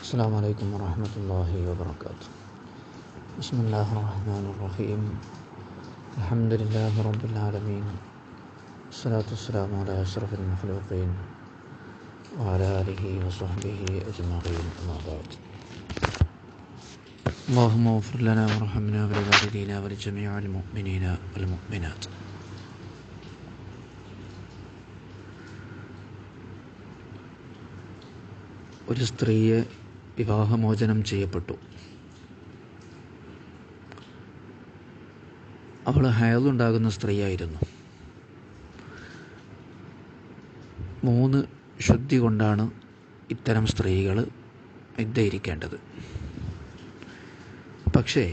السلام عليكم ورحمة الله وبركاته. بسم الله الرحمن الرحيم. الحمد لله رب العالمين، الصلاة والسلام على أشرف المخلوقين وعلى آله وصحبه أجمعين، أما بعد. اللهم اغفر لنا وارحمنا ولوالدينا ولجميع المؤمنين والمؤمنات. ഒരു സ്ത്രീയെ വിവാഹമോചനം ചെയ്യപ്പെട്ടു. അവൾ ഹയലുണ്ടാകുന്ന സ്ത്രീയായിരുന്നു. 3 ശുദ്ധി കൊണ്ടാണ് ഇത്തരം സ്ത്രീകൾ ഇരിക്കേണ്ടത്. പക്ഷേ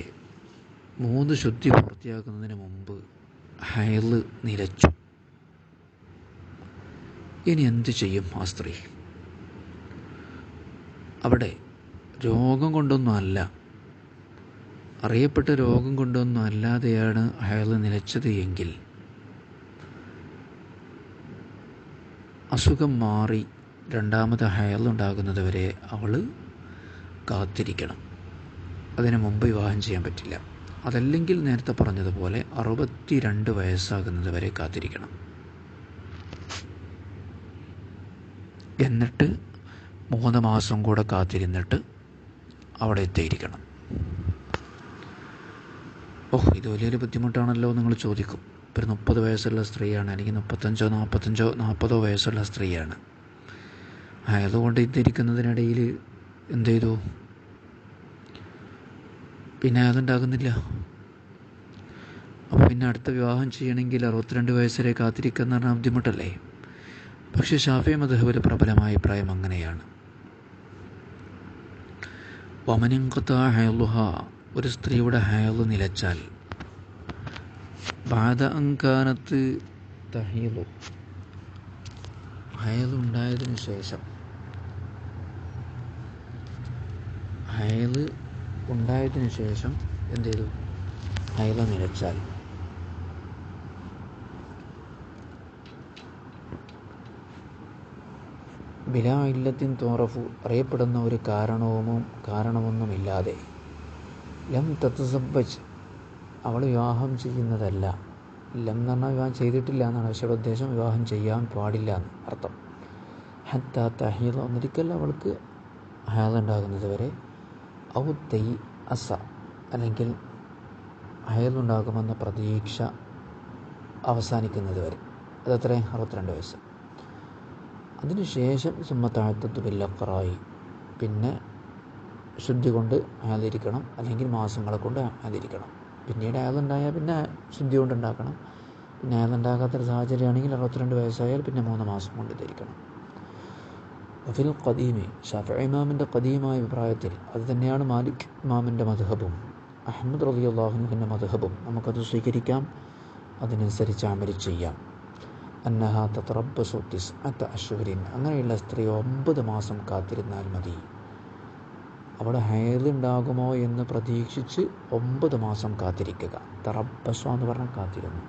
3 ശുദ്ധി പൂർത്തിയാക്കുന്നതിന് മുമ്പ് ഹയല് നിലച്ചു. ഇനി എന്ത് ചെയ്യും ആ സ്ത്രീ? അവിടെ രോഗം കൊണ്ടൊന്നും അല്ല, അറിയപ്പെട്ട രോഗം കൊണ്ടൊന്നും അല്ലാതെയാണ് ഹയല് നിലച്ചത് എങ്കിൽ അസുഖം മാറി രണ്ടാമത് ഹയലുണ്ടാകുന്നത് വരെ അവൾ കാത്തിരിക്കണം. അതിനു മുമ്പ് വിവാഹം ചെയ്യാൻ പറ്റില്ല. അതല്ലെങ്കിൽ നേരത്തെ പറഞ്ഞതുപോലെ 62 വയസ്സാകുന്നത് വരെ കാത്തിരിക്കണം. എന്നിട്ട് 3 മാസം കൂടെ കാത്തിരുന്നിട്ട് അവിടെ എത്തിയിരിക്കണം. ഇത് വലിയൊരു ബുദ്ധിമുട്ടാണല്ലോ നിങ്ങൾ ചോദിക്കും. ഇപ്പോൾ ഒരു 30 വയസ്സുള്ള സ്ത്രീയാണ്, അല്ലെങ്കിൽ 35, 40 വയസ്സുള്ള സ്ത്രീയാണ്. അതുകൊണ്ട് ഇരിക്കുന്നതിനിടയിൽ എന്ത് ചെയ്തു? പിന്നെ അതുണ്ടാകുന്നില്ല. അപ്പോൾ പിന്നെ അടുത്ത വിവാഹം ചെയ്യണമെങ്കിൽ 62 വയസ്സ് വരെ കാത്തിരിക്കുക എന്ന് പറഞ്ഞാൽ ബുദ്ധിമുട്ടല്ലേ? പക്ഷേ ശാഫിഈ മദ്ഹബിലെ പ്രബലമായ അഭിപ്രായം അങ്ങനെയാണ്. വമനിൻഖതാ ഹയലുഹാ, ഒരു സ്ത്രീയുടെ ഹയല് നിലച്ചാൽ, ബഅദ അൻ കാനത്ത് തഹീലു, ഹയലുണ്ടായതിനു ശേഷം, ഹയല് ഉണ്ടായതിനു ശേഷം എന്ത് ചെയ്തു? ഹയല് നിലച്ചാൽ ബിലാ ഇല്ലത്തിൻ തോറഫു, അറിയപ്പെടുന്ന ഒരു കാരണമൊന്നുമില്ലാതെ, ലം തതസബ്ബജ്, അവൾ വിവാഹം ചെയ്യുന്നതല്ല. ലം എന്ന് പറഞ്ഞാൽ വിവാഹം ചെയ്തിട്ടില്ല എന്നാണ്, പക്ഷേ ഉദ്ദേശം വിവാഹം ചെയ്യാൻ പാടില്ല എന്ന് അർത്ഥം. ഹത്താ തഹീല, ഒന്നിരിക്കൽ അവൾക്ക് ഹയലുണ്ടാകുന്നത് വരെ, ഔ തൈ അസ, അല്ലെങ്കിൽ ഹയലുണ്ടാകുമെന്ന പ്രതീക്ഷ അവസാനിക്കുന്നത് വരെ. അതത്ര 62 വയസ്സ്. അതിനുശേഷം സുമ്മത്താഴത്തു ബില്ലഖറായി, പിന്നെ ശുദ്ധി കൊണ്ട് ഹയലിരിക്കണം, അല്ലെങ്കിൽ മാസങ്ങളെ കൊണ്ട് ഹയലിരിക്കണം. പിന്നീട് ഹയലുണ്ടായാൽ പിന്നെ ശുദ്ധി കൊണ്ട് ഉണ്ടാക്കണം. പിന്നെ ഹയലുണ്ടാകാത്തൊരു സാഹചര്യമാണെങ്കിൽ 62 വയസ്സായാൽ പിന്നെ 3 മാസം കൊണ്ട് ധരിക്കണം. വഫിൽ ഖദീമി, ശാഫിഈ ഇമാമിൻ്റെ ഖദീമായ അഭിപ്രായത്തിൽ, അത് തന്നെയാണ് മാലിക് ഇമാമിൻ്റെ മദ്ഹബും അഹ്മദ് റളിയല്ലാഹു അൻഹുവിൻ്റെ മദ്ഹബും, നമുക്കത് സ്വീകരിക്കാം, അതിനനുസരിച്ച് അമൽ ചെയ്യാം. അന്നഹാ തതറബ്ബസു 9 അശ്ഹുരിൻ, അങ്ങനെയുള്ള സ്ത്രീ 9 മാസം കാത്തിരുന്നാൽ മതി. അവിടെ ഹയലുണ്ടാകുമോ എന്ന് പ്രതീക്ഷിച്ച് 9 മാസം കാത്തിരിക്കുക. തറബ്ബസ എന്ന് പറഞ്ഞാൽ കാത്തിരുന്നു.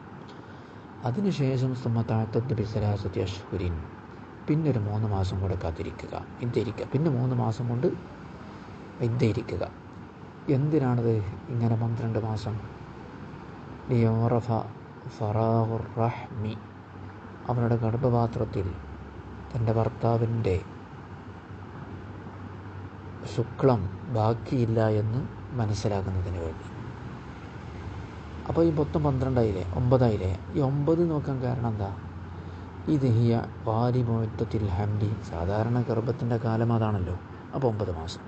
അതിനുശേഷം സുമ്മത്താഴത്തത് ബിസലാസത്തി അശ്ഹുരിൻ, പിന്നെ ഒരു 3 മാസം കൂടെ കാത്തിരിക്കുക, ഇരിക്കുക. പിന്നെ 3 മാസം കൊണ്ട് ഇരിക്കുക. എന്തിനാണത് ഇങ്ങനെ 12 മാസം? ലിയുറഫ ഫറാഗുർ റഹ്മി, അവരുടെ ഗർഭപാത്രത്തിൽ തൻ്റെ ഭർത്താവിൻ്റെ ശുക്ലം ബാക്കിയില്ല എന്ന് മനസ്സിലാക്കുന്നതിന് വേണ്ടി. അപ്പോൾ ഈ മൊത്തം 12 ആയില്ലേ, 9 ആയില്ലേ? ഈ 9 നോക്കാൻ കാരണം എന്താ? ഇത് ഹിയ വാലിമുഅത്തത്തിൽ ഹംലി, സാധാരണ ഗർഭത്തിൻ്റെ കാലം അതാണല്ലോ. അപ്പോൾ 9 മാസം.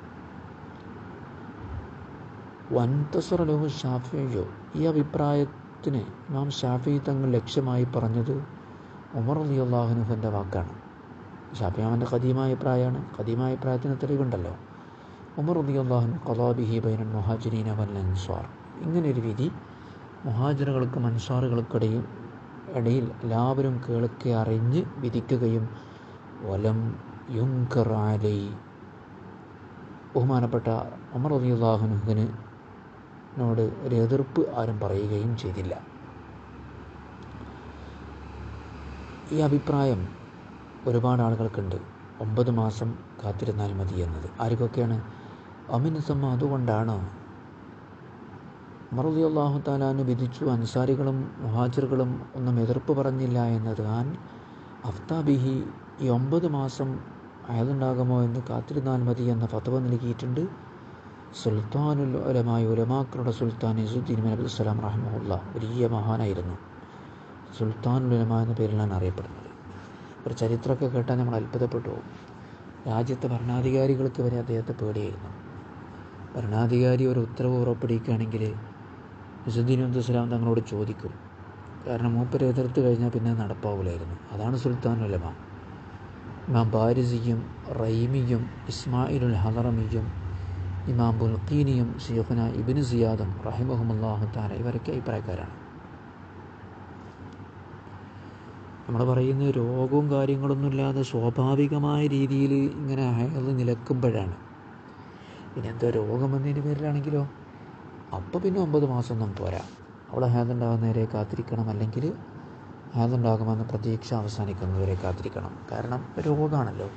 വൻതസറ ലഹു ശാഫിഈ, ഈ അഭിപ്രായത്തിന് ഇമാം ശാഫിഈ തങ്ങൾ ലക്ഷ്യമായി പറഞ്ഞത് ഉമർ റളിയല്ലാഹു അൻഹുവിൻ്റെ വാക്കാണ്. ശാഫിഈ ഇമാമിൻ്റെ ഖദീമായ അഭിപ്രായമാണ്. ഖദീമായ അഭിപ്രായത്തിന് തെളിവുണ്ടല്ലോ. ഉമർ റളിയല്ലാഹു അൻഹു ഖളാ ബിഹി ബൈനൽ മുഹാജിരീന വൽ അൻസ്വാർ, ഇങ്ങനൊരു വിധി മുഹാജിറുകൾക്കും അൻസാറുകൾക്കിടയിൽ എല്ലാവരും കേൾക്കെ അറിഞ്ഞ് വിധിക്കുകയും, വലം യുൻകർ അലൈഹി, ബഹുമാനപ്പെട്ട ഉമർ റളിയല്ലാഹു അൻഹുവിനോട് ഒരു എതിർപ്പ് ആരും പറയുകയും ചെയ്തില്ല. ഈ അഭിപ്രായം ഒരുപാട് ആളുകൾക്കുണ്ട്. 9 മാസം കാത്തിരുന്നാൽ മതി എന്നത്. ആർക്കൊക്കെയാണ്? അമിനുസമ്മ അതുകൊണ്ടാണ് ഉമർ റളിയല്ലാഹു തആല അൻഹു വിധിച്ചു അൻസാരികളും മുഹാജിറുകളും ഒന്നും എതിർപ്പ് പറഞ്ഞില്ല എന്നത്. അഫ്താബിഹി ഈ 9 മാസം അയലുണ്ടാകുമോ എന്ന് കാത്തിരുന്നാൽ മതി എന്ന ഫത്വ നൽകിയിട്ടുണ്ട് സുൽത്താനുൽ ഉലമായ ഉലമാക്കളുടെ സുൽത്താൻ ഇസുദ്ദീൻ ബിൻ അബ്ദുസ്സലാം റഹിമഹുല്ല. വലിയ മഹാനായിരുന്നു. സുൽത്താനുൽ ഉലമ എന്ന പേരിലാണ് അറിയപ്പെടുന്നത്. ഒരു ചരിത്രമൊക്കെ കേട്ടാൽ നമ്മൾ അത്ഭുതപ്പെട്ടു പോകും. രാജ്യത്തെ ഭരണാധികാരികൾക്ക് വരെ അദ്ദേഹത്തെ പേടിയായിരുന്നു. ഭരണാധികാരി ഒരു ഉത്തരവ് പുറപ്പെടുവിക്കുകയാണെങ്കിൽ ഇസുദ്ദീൻ അബ്ദുസ്സലാം തങ്ങളോട് ചോദിക്കും. കാരണം മൂപ്പരെ എതിർത്ത് കഴിഞ്ഞാൽ പിന്നെ നടപ്പാവില്ലായിരുന്നു. അതാണ് സുൽത്താനുൽ ഉലമ. ഇമാം ബാരിസിയും റൈമിയും ഇസ്മായിലുൽ ഹദറമിയും ഇമാം ബുൽഖീനിയും ശൈഖുന ഇബ്നു സിയാദും റഹിമഹുമുല്ലാഹു തആല ഇവരൊക്കെ അഭിപ്രായക്കാരാണ്. നമ്മൾ പറയുന്ന രോഗവും കാര്യങ്ങളൊന്നുമില്ലാതെ സ്വാഭാവികമായ രീതിയിൽ ഇങ്ങനെ ഹൈള് നിലക്കുമ്പോഴാണ്. പിന്നെ എന്തോ രോഗം വന്നതിൻ്റെ പേരിലാണെങ്കിലോ അപ്പോൾ പിന്നെ 9 മാസമൊന്നും പോരാ. അവിടെ ഹൈളുണ്ടാകുന്നവരെ കാത്തിരിക്കണം, അല്ലെങ്കിൽ ഹൈളുണ്ടാകുമെന്ന പ്രതീക്ഷ അവസാനിക്കുന്നവരെ കാത്തിരിക്കണം. കാരണം രോഗമാണല്ലോ.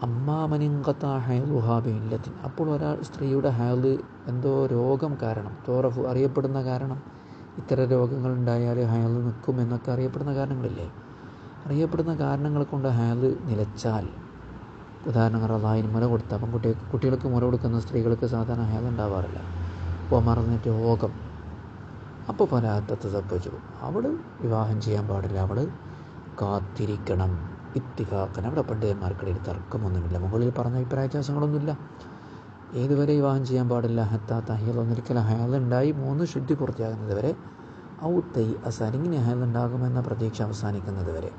അമ്മാമനിങ്കത്ത ഹൈലുഹാ ബില്ലത്തിൻ. അപ്പോൾ സ്ത്രീയുടെ ഹൈള് എന്തോ രോഗം കാരണം, തോറഫ് അറിയപ്പെടുന്ന കാരണം, ഇത്തരം രോഗങ്ങളുണ്ടായാൽ ഹൈള് നിൽക്കും എന്നൊക്കെ അറിയപ്പെടുന്ന കാരണങ്ങളില്ലേ. അറിയപ്പെടുന്ന കാരണങ്ങൾ കൊണ്ട് ഹൈള് നിലച്ചാൽ, ഉദാഹരണങ്ങൾ അള്ളാഹിന് മുല കൊടുത്ത, അപ്പം കുട്ടികൾക്ക് മുല കൊടുക്കുന്ന സ്ത്രീകൾക്ക് സാധാരണ ഹൈള് ഉണ്ടാവാറില്ല. അപ്പോൾ മറന്ന് രോഗം, അപ്പോൾ പലാത്തത്ത് തപ്പച്ചു, അവൾ വിവാഹം ചെയ്യാൻ പാടില്ല, അവൾ കാത്തിരിക്കണം. ഇത്തിഫാഖൻ. അവിടെ പണ്ഡിതന്മാർക്കിടയിൽ തർക്കമൊന്നുമില്ല. മുകളിൽ പറഞ്ഞ അഭിപ്രായ വ്യത്യാസങ്ങളൊന്നുമില്ല. ഏതുവരെ വിവാഹം ചെയ്യാൻ പാടില്ല? ഹത്താ തഹിയൽ, ഒന്നിരിക്കലും ഹയലുണ്ടായി 3 ശുദ്ധി പൂർത്തിയാകുന്നത് വരെ. ഔ തൈ അസരിങ്ങിന് ഹയലുണ്ടാകുമെന്ന പ്രതീക്ഷ അവസാനിക്കുന്നത് വരെ,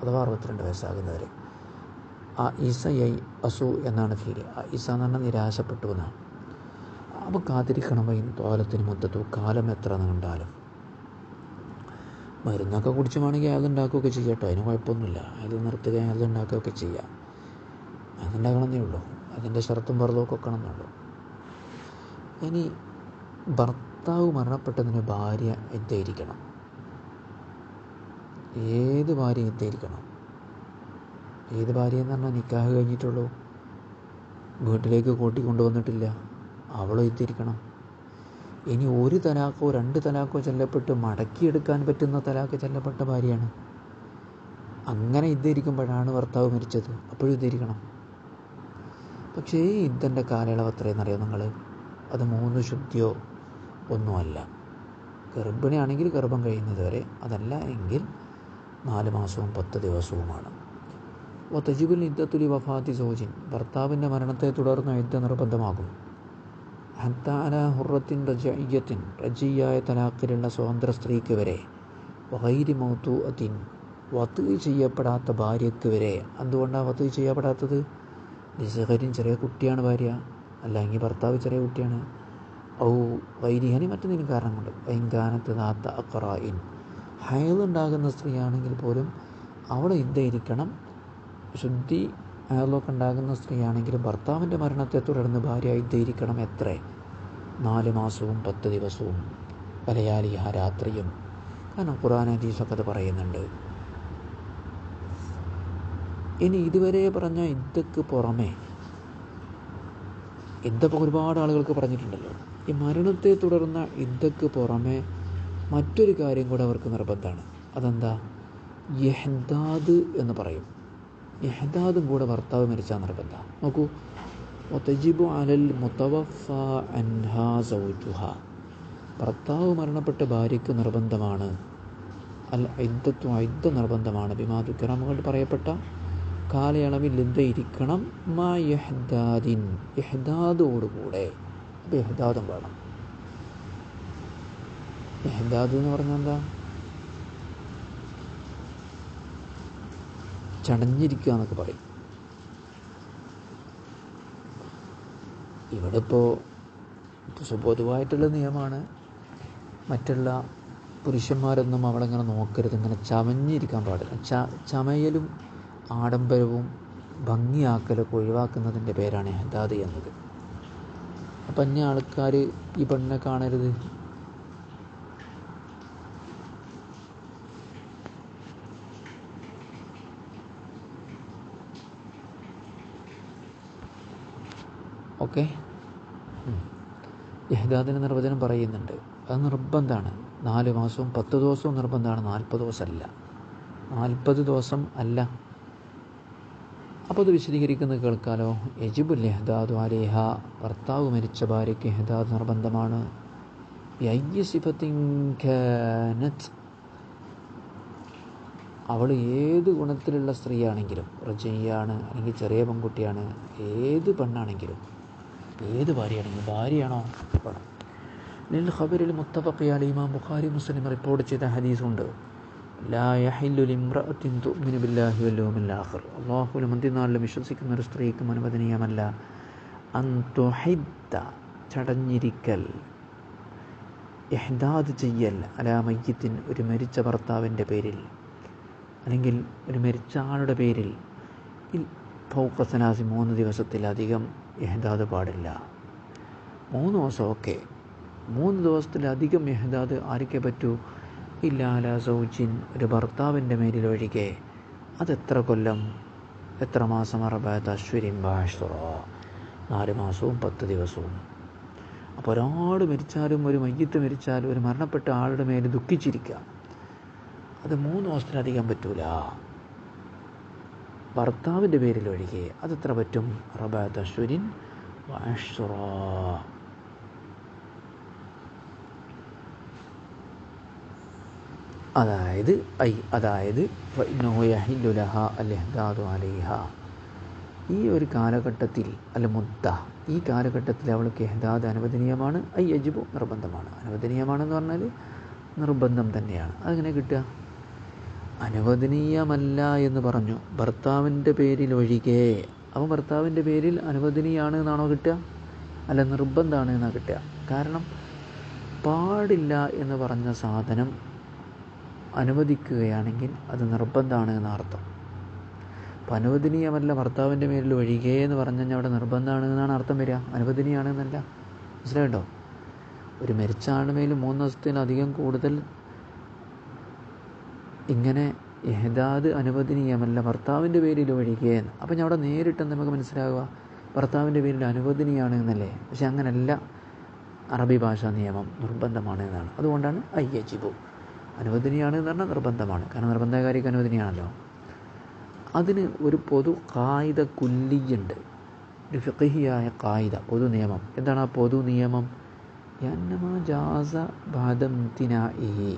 അഥവാ 62 വയസ്സാകുന്നവരെ. ആ ഈസ അസു എന്നാണ് ഫീല്. ആ ഈസ എന്ന് പറഞ്ഞാൽ നിരാശപ്പെട്ടു എന്നാണ്. അപ്പോൾ കാത്തിരിക്കണം. തോലത്തിന് മുത്തത്തു, കാലം എത്ര നീണ്ടാലും. മരുന്നൊക്കെ കുടിച്ച് വേണമെങ്കിൽ അതുണ്ടാക്കുകയൊക്കെ ചെയ്യാം കേട്ടോ, അതിന് കുഴപ്പമൊന്നുമില്ല. അത് നിർത്തുക, അതുണ്ടാക്കുകയൊക്കെ ചെയ്യാം. അതുണ്ടാക്കണമെന്നേ ഉള്ളൂ. അതിൻ്റെ ഷർത്തും വെറുതൊക്കെ വെക്കണമെന്നുള്ളൂ. ഇനി ഭർത്താവ് മരണപ്പെട്ടതിന് ഭാര്യ ഇദ്ദയിരിക്കണം. ഏത് ഭാര്യ ഇദ്ദയിരിക്കണം? ഏത് ഭാര്യ എന്ന് പറഞ്ഞാൽ നിക്കാഹ് കഴിഞ്ഞിട്ടുള്ളൂ, വീട്ടിലേക്ക് കൂട്ടിക്കൊണ്ടുവന്നിട്ടില്ല, അവളും ഇദ്ദയിരിക്കണം. ഇനി 1 തലാഖോ 2 തലാഖോ ചൊല്ലപ്പെട്ട് മടക്കിയെടുക്കാൻ പറ്റുന്ന തലാഖ് ചൊല്ലപ്പെട്ട ഭാര്യയാണ്. അങ്ങനെ ഇദ്ദയിരിക്കുമ്പോഴാണ് ഭർത്താവ് മരിച്ചത്, അപ്പോഴും ഇദ്ദയിരിക്കണം. പക്ഷേ ഈ ഇദ്ദൻ്റെ കാലയളവ് എത്രയെന്നറിയോ നിങ്ങൾ? അത് 3 ശുദ്ധിയോ ഒന്നുമല്ല. ഗർഭിണിയാണെങ്കിൽ ഗർഭം കഴിയുന്നത് വരെ, അതല്ല എങ്കിൽ 4 മാസവും 10 ദിവസവുമാണ്. തജിബുൽ ഇദ്ദത്തുലി വഫാത്തി സൗജിൻ. ഭർത്താവിൻ്റെ മരണത്തെ തുടർന്ന് ഇദ്ദ നിർബന്ധമാകും. ഹത്താ അലാ ഹുറത്തിൻ റജഇയ്യത്തിൻ. റജിയായ തലാഖിലുള്ള സ്വതന്ത്ര സ്ത്രീക്ക് വരെ. വഗൈരി മൗതൂഅത്തിൻ. വത്ത് ചെയ്യപ്പെടാത്ത ഭാര്യയ്ക്ക് വരെ. എന്തുകൊണ്ടാണ് വത്ത് ചെയ്യപ്പെടാത്തത്? ലിസഹരിൻ, ചെറിയ കുട്ടിയാണ് ഭാര്യ, അല്ലെങ്കിൽ ഭർത്താവ് ചെറിയ കുട്ടിയാണ്. ഔ വൈരിഹനി, മറ്റെന്തെങ്കിലും കാരണം കൊണ്ട്. വൈങ്കാനത്ത് ദാത്ത അഖറായിൻ. ഹൈളുണ്ടാകുന്ന സ്ത്രീയാണെങ്കിൽ പോലും അവിടെ ഇദ്ദയിരിക്കണം. ശുദ്ധി ഹൈളൊക്കെ ഉണ്ടാകുന്ന സ്ത്രീയാണെങ്കിലും ഭർത്താവിൻ്റെ മരണത്തെ തുടർന്ന് ഭാര്യ ഇദ്ദയിരിക്കണം. എത്ര? 4 മാസവും 10 ദിവസവും. വലയാലിഹ, രാത്രിയും. കാരണം ഖുർആൻ ഹദീസൊക്കെ അത് പറയുന്നുണ്ട്. ഇനി ഇതുവരെ പറഞ്ഞ ഇദ്ദക്ക് പുറമെ, ഇദ്ദ ഒരുപാട് ആളുകൾക്ക് പറഞ്ഞിട്ടുണ്ടല്ലോ. ഈ മരണത്തെ തുടർന്ന ഇദ്ദക്ക് പുറമെ മറ്റൊരു കാര്യം കൂടെ അവർക്ക് നിർബന്ധമാണ്. അതെന്താ? ഇഹ്ദാദ് എന്ന് പറയും. ഇഹ്ദാദും കൂടെ ഭർത്താവ് മരിച്ചാൽ നിർബന്ധം. നോക്കൂ, വതജിബു അലൽ മുതവഫ അൻഹാ സൗജുഹ. ഭർത്താവ് മരണപ്പെട്ട ഭാര്യയ്ക്ക് നിർബന്ധമാണ് അൽ ഇദ്ദത്തു, ഇദ്ദ നിർബന്ധമാണ്. ബിമാ ദുക്കിറ, മുകളിൽ പറയപ്പെട്ട കാലയളവിൽ ഇദ്ദ ഇരിക്കണം. മാ ഇഹ്ദാദിൻ, ഇഹ്ദാദോടുകൂടെ. അപ്പോൾ ഇഹ്ദാദും വേണം. ഇഹ്ദാദ് എന്ന് പറഞ്ഞാൽ എന്താ? ചടഞ്ഞിരിക്കുക എന്നൊക്കെ പറയും. ഇവിടെ ഇപ്പോൾ പൊതുവായിട്ടുള്ള നിയമമാണ്, മറ്റുള്ള പുരുഷന്മാരൊന്നും അവളെങ്ങനെ നോക്കരുത്, ഇങ്ങനെ ചമഞ്ഞിരിക്കാൻ പാടില്ല. ചമയലും ആഡംബരവും ഭംഗിയാക്കലൊക്കെ ഒഴിവാക്കുന്നതിൻ്റെ പേരാണ് ഇഹ്ദാദ് എന്നത്. അപ്പം അന്യ ആൾക്കാർ ഈ പെണ്ണിനെ കാണരുത്. ഓക്കെ. ഇഹ്ദാദിന് നിർവചനം പറയുന്നുണ്ട്. അത് നിർബന്ധമാണ്. 4 മാസവും 10 ദിവസവും നിർബന്ധമാണ്, 40 ദിവസമല്ല. 40 ദിവസം അല്ല. അപ്പോൾ അത് വിശദീകരിക്കുന്നത് കേൾക്കാലോ. യജിബുൽ ഇഹ്ദാദു അലൈഹ, ഭർത്താവ് മരിച്ച ഭാര്യയ്ക്ക് ഇഹ്ദാദ് നിർബന്ധമാണ്. ബിഅയ്യി സിഫത്തിൻ കാനത്, അവൾ ഏത് ഗുണത്തിലുള്ള സ്ത്രീയാണെങ്കിലും, റജയ്യാണ് അല്ലെങ്കിൽ ചെറിയ പെൺകുട്ടിയാണ്, ഏത് പെണ്ണാണെങ്കിലും, ഏത് ഭാര്യയാണെങ്കിലും, ഭാര്യയാണോ വേണം. ലിൽ ഖബറിൽ മുത്തഫഖ് അലൈഹി, ഇമാം ബുഖാരി മുസ്ലിം റിപ്പോർട്ട് ചെയ്ത ഹദീസുണ്ട്. ലാ യഹില്ലു ലിംറഅത്തിൻ തുഅ്മിനു ബില്ലാഹി വൽ യൗമിൽ ആഖിർ, അല്ലാഹുവിലും അന്ത്യനാളിലും വിശ്വസിക്കുന്ന ഒരു സ്ത്രീക്കും അനുവദനീയമല്ല അൻ തുഹിദ്ദ, ചടഞ്ഞിരിക്കൽ, ഇഹ്ദാദ് ചെയ്യൽ, അലാ മയ്യിത്തിൻ, ഒരു മരിച്ച ഭർത്താവിൻ്റെ പേരിൽ അല്ലെങ്കിൽ ഒരു മരിച്ച ആളുടെ പേരിൽ, ഫൗഖ സലാസി, 3 ദിവസത്തിലധികം ഇഹ്ദാദ് പാടില്ല. 3 ദിവസം ഓക്കെ, 3 ദിവസത്തിലധികം ഇഹ്ദാദ് ആർക്കേ പറ്റൂ? ഇല്ലാ അലാ സൗജിൻ, ഒരു ഭർത്താവിൻ്റെ മേലിൽ ഒഴികെ. അതെത്ര കൊല്ലം, എത്ര മാസം? 4 അശ്വരിൻ വഅശ്റ, 4 മാസവും 10 ദിവസവും. അപ്പോൾ ഒരാൾ മരിച്ചാലും, ഒരു മയ്യിത്ത് മരിച്ചാലും, ഒരു മരണപ്പെട്ട ആളുടെ മേൽ ദുഃഖിച്ചിരിക്കുക, അത് 3 ദിവസത്തിലധികം പറ്റൂല. ഭർത്താവിൻ്റെ പേരിൽ ഒഴികെ അതെത്ര പറ്റും? 4 അശ്വരിൻ വഅശ്റ. അതായത് ഫഇന്നഹു യഹില്ലു ലഹാ അൽ ഇഹ്ദാദു അലൈഹ, ഈ ഒരു കാലഘട്ടത്തിൽ, അൽ മുദ്ദ, ഈ കാലഘട്ടത്തിൽ അവൾക്ക് ഇഹ്ദാദ് അനുവദനീയമാണ്. യജിബു, നിർബന്ധമാണ്. അനുവദനീയമാണെന്ന് പറഞ്ഞാൽ നിർബന്ധം തന്നെയാണ്. അതെങ്ങനെ കിട്ടുക? അനുവദനീയമല്ല എന്ന് പറഞ്ഞു, ഭർത്താവിൻ്റെ പേരിൽ ഒഴികെ. അപ്പോൾ ഭർത്താവിൻ്റെ പേരിൽ അനുവദനീയാണ് എന്നാണോ കിട്ടുക? അല്ല, നിർബന്ധമാണ് എന്നാണ് കിട്ടുക. കാരണം പാടില്ല എന്ന് പറഞ്ഞ സാധനം അനുവദിക്കുകയാണെങ്കിൽ അത് നിർബന്ധമാണ് എന്നർത്ഥം. അപ്പോൾ അനുവദനീയമല്ല ഭർത്താവിൻ്റെ പേരിൽ ഒഴികെ എന്ന് പറഞ്ഞു കഴിഞ്ഞാൽ അവിടെ നിർബന്ധമാണ് എന്നാണ് അർത്ഥം വരിക, അനുവദനീയാണ് എന്നല്ല. മനസ്സിലായിട്ടോ? ഒരു മരിച്ച ആളുടെ മേൽ 3 ദിവസത്തിലധികം കൂടുതൽ ഇങ്ങനെ ഇഹ്ദാദ് അനുവദനീയമല്ല ഭർത്താവിൻ്റെ പേരിൽ ഒഴികെ. അപ്പം ഞാൻ അവിടെ നേരിട്ട് നമുക്ക് മനസ്സിലാവുക ഭർത്താവിൻ്റെ പേരിൽ അനുവദനീയാണ് എന്നല്ലേ. പക്ഷെ അങ്ങനല്ല, അറബി ഭാഷാ നിയമം നിർബന്ധമാണ് എന്നാണ്. അതുകൊണ്ടാണ് യജിബു, അനുവദനീയാണ് എന്ന് പറഞ്ഞാൽ നിർബന്ധമാണ്. കാരണം നിർബന്ധകാരിക്ക് അനുവദനീയാണല്ലോ. അതിന് ഒരു പൊതു ഖായിദ കുല്ലിയുണ്ട്, ഒരു ഫിഖഹിയായ ഖായിദ, പൊതു നിയമം. എന്താണ് ആ പൊതു നിയമം? യന്നമാ ജാസ ബഅദംതിനാഇഹി,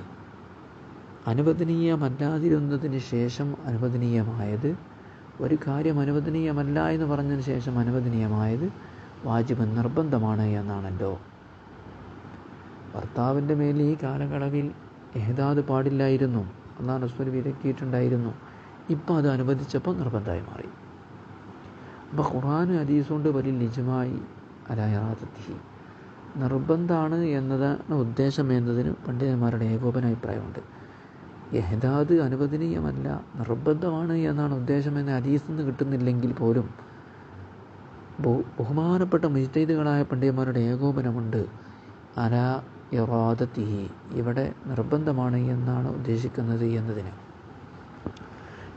അനുവദനീയമല്ലാതിരുന്നതിന് ശേഷം അനുവദനീയമായത്, ഒരു കാര്യം അനുവദനീയമല്ല എന്ന് പറഞ്ഞതിന് ശേഷം അനുവദനീയമായത് വാജിബ്, നിർബന്ധമാണ് എന്നാണല്ലോ. ഭർത്താവിൻ്റെ മേൽ ഈ കാലയളവിൽ ഇഹ്ദാദ് പാടില്ലായിരുന്നു, അല്ലാഹു റസൂൽ വിലക്കിയിട്ടുണ്ടായിരുന്നു. ഇപ്പോൾ അത് അനുവദിച്ചപ്പോൾ നിർബന്ധമായി മാറി. അപ്പോൾ ഖുർആനും ഹദീസും കൊണ്ട് വലിയ ഇജ്മാഇ അലാ ഇറാദത്തിഹി, നിർബന്ധമാണ് എന്നതാണ് ഉദ്ദേശം എന്നതിന് പണ്ഡിതന്മാരുടെ ഏകോപന അഭിപ്രായമുണ്ട്. ഇഹ്ദാദ് അനുവദനീയമല്ല, നിർബന്ധമാണ് എന്നാണ് ഉദ്ദേശം എന്ന് ഹദീസിൽ നിന്ന് കിട്ടുന്നില്ലെങ്കിൽ പോലും ബഹുമാനപ്പെട്ട മുജ്തഹിദുകളായ പണ്ഡിതന്മാരുടെ ഏകോപനമുണ്ട് അലാ ഇറാദത്തിഹി, ഇവിടെ നിർബന്ധമാണ് എന്നാണ് ഉദ്ദേശിക്കുന്നത് എന്നതിന്.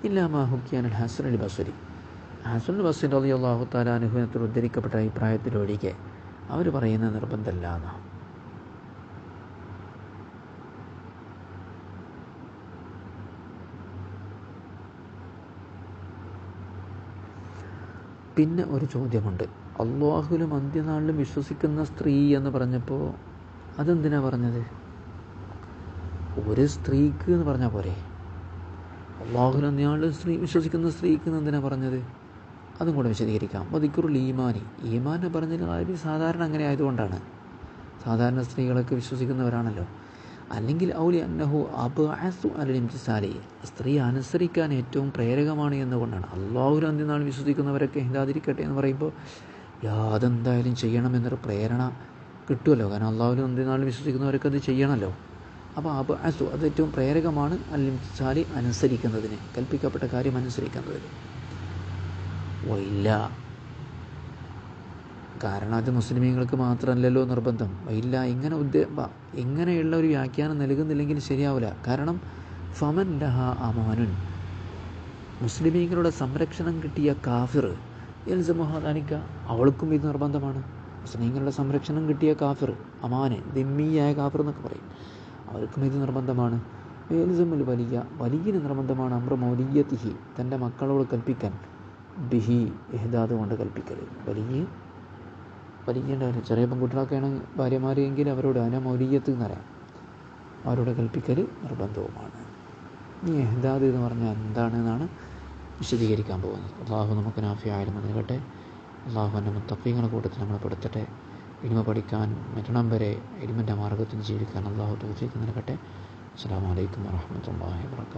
ഇല്ലാ മാ ഹുക്കിയ അൻ ഹസൻ അൽ ബസ്രി, ഹസൻ അൽ ബസ്രി റളിയല്ലാഹു തആല അൻഹു ഉദ്ധരിക്കപ്പെട്ട അഭിപ്രായത്തിലൊഴികെ അവർ പറയുന്ന നിർബന്ധമല്ല എന്നാണ്. പിന്നെ ഒരു ചോദ്യമുണ്ട്, അല്ലാഹുവിലും അന്ത്യനാളിലും വിശ്വസിക്കുന്ന സ്ത്രീ എന്ന് പറഞ്ഞപ്പോൾ അതെന്തിനാ പറഞ്ഞത്? ഒരു സ്ത്രീക്ക് എന്ന് പറഞ്ഞാൽ പോരെ? അല്ലാഹുവിലും അന്ത്യനാളിലും വിശ്വസിക്കുന്ന സ്ത്രീക്ക് എന്തിനാ പറഞ്ഞത്? അതും കൂടെ വിശദീകരിക്കാം. ദിക്റുൽ ഈമാനി, ഈമാനെ പറഞ്ഞതിൽ അറബി സാധാരണ അങ്ങനെ ആയതുകൊണ്ടാണ്. സാധാരണ സ്ത്രീകളൊക്കെ വിശ്വസിക്കുന്നവരാണല്ലോ. അല്ലെങ്കിൽ ഔലി അന്നഹു അബ്അസു അലൽ ഇംതിസാലി, സ്ത്രീ അനുസരിക്കാൻ ഏറ്റവും പ്രേരകമാണ് എന്നുകൊണ്ടാണ്. അല്ലാഹുവിലും അന്ത്യനാൾ വിശ്വസിക്കുന്നവരൊക്കെ ഇഹ്ദാദിരിക്കട്ടെ എന്ന് പറയുമ്പോൾ അതെന്തായാലും ചെയ്യണമെന്നൊരു പ്രേരണ കിട്ടുമല്ലോ. കാരണം അല്ലാഹുവിലും അന്ത്യനാളിൽ വിശ്വസിക്കുന്നവരൊക്കെ അത് ചെയ്യണമല്ലോ. അപ്പോൾ അബ്അസു, അത് ഏറ്റവും പ്രേരകമാണ് അൽ ഇംതിസാലി, അനുസരിക്കുന്നതിന്, കൽപ്പിക്കപ്പെട്ട കാര്യം അനുസരിക്കുന്നതിന്. ഇല്ല, കാരണം അത് മുസ്ലിമീങ്ങൾക്ക് മാത്രമല്ലല്ലോ നിർബന്ധം. ഇല്ല, ഇങ്ങനെയുള്ള ഒരു വ്യാഖ്യാനം നൽകുന്നില്ലെങ്കിൽ ശരിയാവില്ല. കാരണം ഫമൻ ലഹ അമാനുൻ, മുസ്ലിമീങ്ങളുടെ സംരക്ഷണം കിട്ടിയ കാഫിർ യൽസമുഹാദാനിക്ക, അവൾക്കും ഇത് നിർബന്ധമാണ്. മുസ്ലിങ്ങളുടെ സംരക്ഷണം കിട്ടിയ കാഫിർ, അമാന് ദിമ്മിയായ കാഫിർ എന്നൊക്കെ പറയും, അവർക്കും ഇത് നിർബന്ധമാണ്. യൽസമുൽ വലിയന് നിർബന്ധമാണ് അമ്ര മൗലിയത്തിഹി, തൻ്റെ മക്കളോട് കൽപ്പിക്കാൻ, ബിഹി ഇഹ്ദാദ് കൊണ്ട് കൽപ്പിക്കൽ. വലിയുണ്ടാവില്ല, ചെറിയ പെൺകുട്ടികളൊക്കെയാണ് ഭാര്യമാരെങ്കിൽ അവരോട് അന മൗലിയത്ത് എന്ന് പറയാം, അവരോട് കൽപ്പിക്കൽ നിർബന്ധവുമാണ്. ഈ ഇഹ്ദാദ് എന്ന് പറഞ്ഞാൽ എന്താണെന്നാണ് വിശദീകരിക്കാൻ പോകുന്നത്. അള്ളാഹു നമുക്ക് നാഫിയായാലും നൽകട്ടെ. അള്ളാഹു എൻ്റെ മുത്തഖീങ്ങളുടെ കൂട്ടത്തിൽ നമ്മളെ പെടുത്തട്ടെ. ഇൽമ പഠിക്കാൻ മരണം വരെ ഇൽമിൻ്റെ മാർഗ്ഗത്തിൽ ജീവിക്കാൻ അള്ളാഹു തൗഫീഖ് നൽകട്ടെ. അസ്സലാമു അലൈക്കും വറഹ്മത്തുള്ളാഹി വബറകാതുഹു.